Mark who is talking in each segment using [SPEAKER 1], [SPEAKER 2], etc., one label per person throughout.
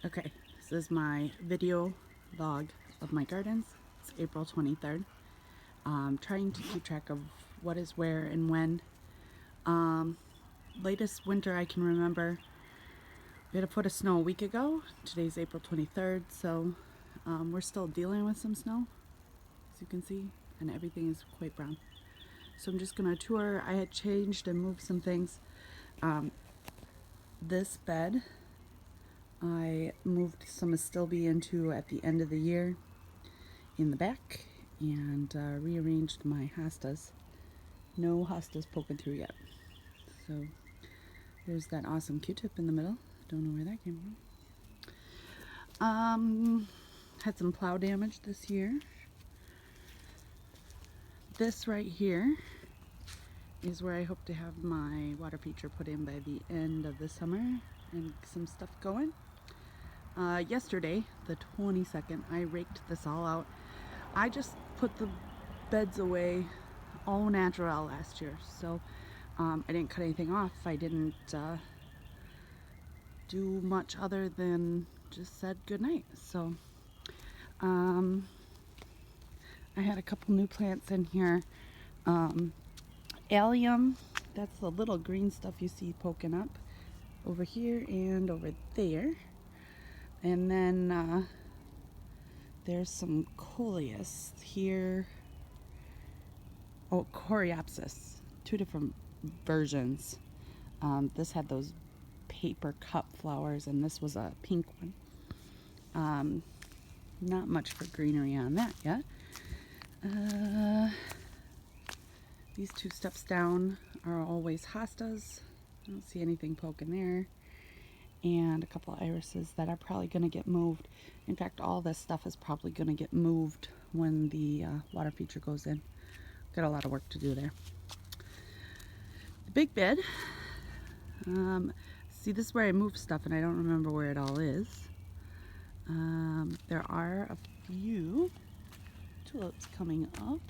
[SPEAKER 1] Okay, this is my video log of my gardens. It's April 23rd. Trying to keep track of what is where and when. Um, Latest winter I can remember, we had a foot of snow a week ago. Today's April 23rd, so we're still dealing with some snow, as you can see, and everything is quite brown. So I'm just going to tour. I had changed and moved some things. This bed I moved some astilbe into at the end of the year in the back and rearranged my hostas. No hostas poking through yet. So there's that awesome Q-tip in the middle. Don't know where that came from. Had some plow damage this year. This right here is where I hope to have my water feature put in by the end of the summer and some stuff going. Yesterday, the 22nd, I raked this all out. I just put the beds away au naturel last year, so I didn't cut anything off. I didn't do much other than just said goodnight. So I had a couple new plants in here. Allium, that's the little green stuff you see poking up over here and over there. And then there's some coleus here. Oh, coreopsis, two different versions. This had those paper cup flowers, and this was a pink one. Not much for greenery on that yet. These two steps down are always hostas. I don't see anything poking there. And a couple of irises that are probably going to get moved. In fact, all this stuff is probably going to get moved when the water feature goes in. Got a lot of work to do there. The big bed. See, this is where I move stuff and I don't remember where it all is. There are a few tulips coming up.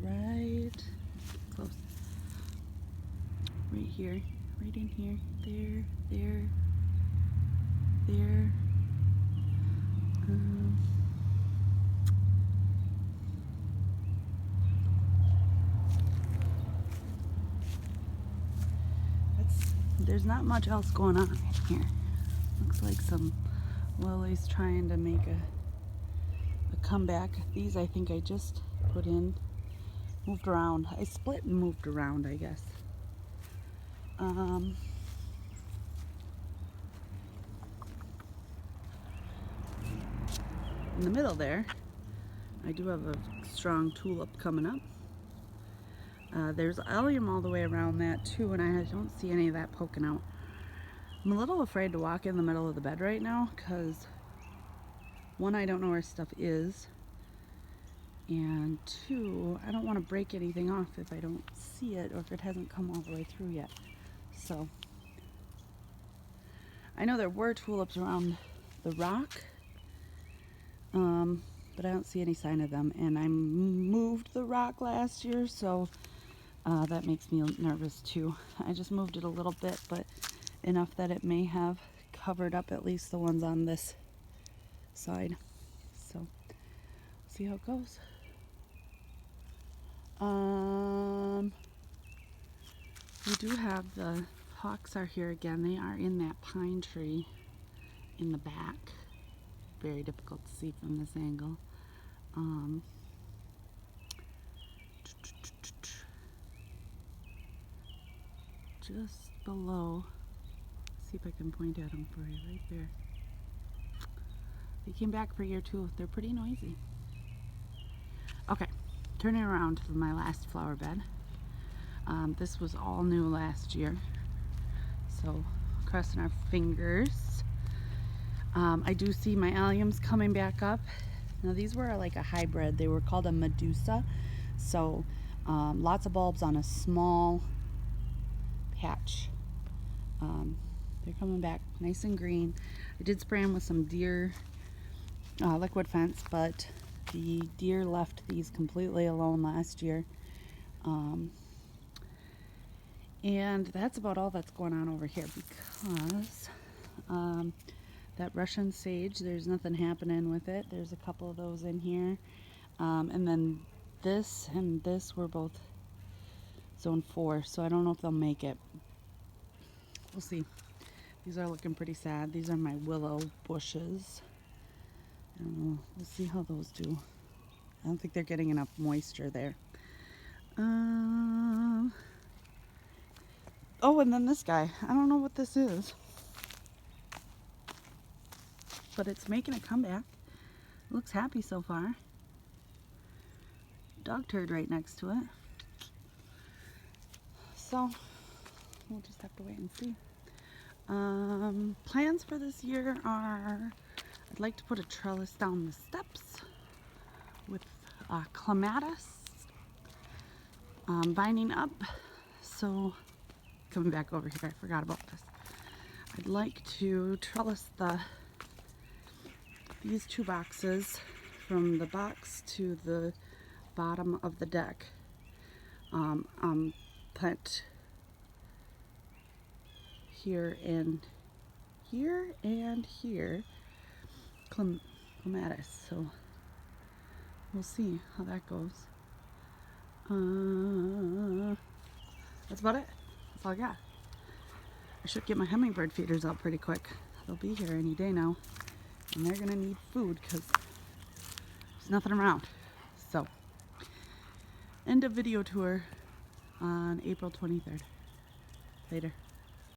[SPEAKER 1] Right close. Right here. Right in here. There. There's not much else going on here. Looks like some lilies trying to make a comeback. These I think I just put in, moved around. I split and moved around, I guess. In the middle there, I do have a strong tulip coming up. There's allium all the way around that too, and I don't see any of that poking out. I'm a little afraid to walk in the middle of the bed right now because one, I don't know where stuff is, and two, I don't want to break anything off if I don't see it or if it hasn't come all the way through yet. So I know there were tulips around the rock, but I don't see any sign of them, and I moved the rock last year, so that makes me nervous too. I just moved it a little bit, but enough that it may have covered up at least the ones on this side. So, see how it goes. We do have the hawks are here again. They are in that pine tree in the back. Very difficult to see from this angle. Just below. See if I can point at them for you right there. They came back for year two. They're pretty noisy. Okay, turning around to my last flower bed. This was all new last year, so crossing our fingers. I do see my alliums coming back up. Now these were like a hybrid. They were called a Medusa, so lots of bulbs on a small patch. They're coming back nice and green. I did spray them with some deer liquid fence, but the deer left these completely alone last year. And that's about all that's going on over here because that Russian sage, there's nothing happening with it. There's a couple of those in here. And then this and this were both zone 4, so I don't know if they'll make it. We'll see. These are looking pretty sad. These are my willow bushes. I don't know. We'll see how those do. I don't think they're getting enough moisture there. Oh, and then this guy. I don't know what this is, but it's making a comeback. Looks happy so far. Dog turd right next to it. So we'll just have to wait and see. Plans for this year are I'd like to put a trellis down the steps with clematis binding up. So coming back over here, I forgot about this. I'd like to trellis these 2 boxes from the box to the bottom of the deck. Plant here and here clematis, so we'll see how that goes. That's about it. That's all I got. I should get my hummingbird feeders out pretty quick. They'll be here any day now, and they're gonna need food because there's nothing around. So, end of video tour on April 23rd. Later.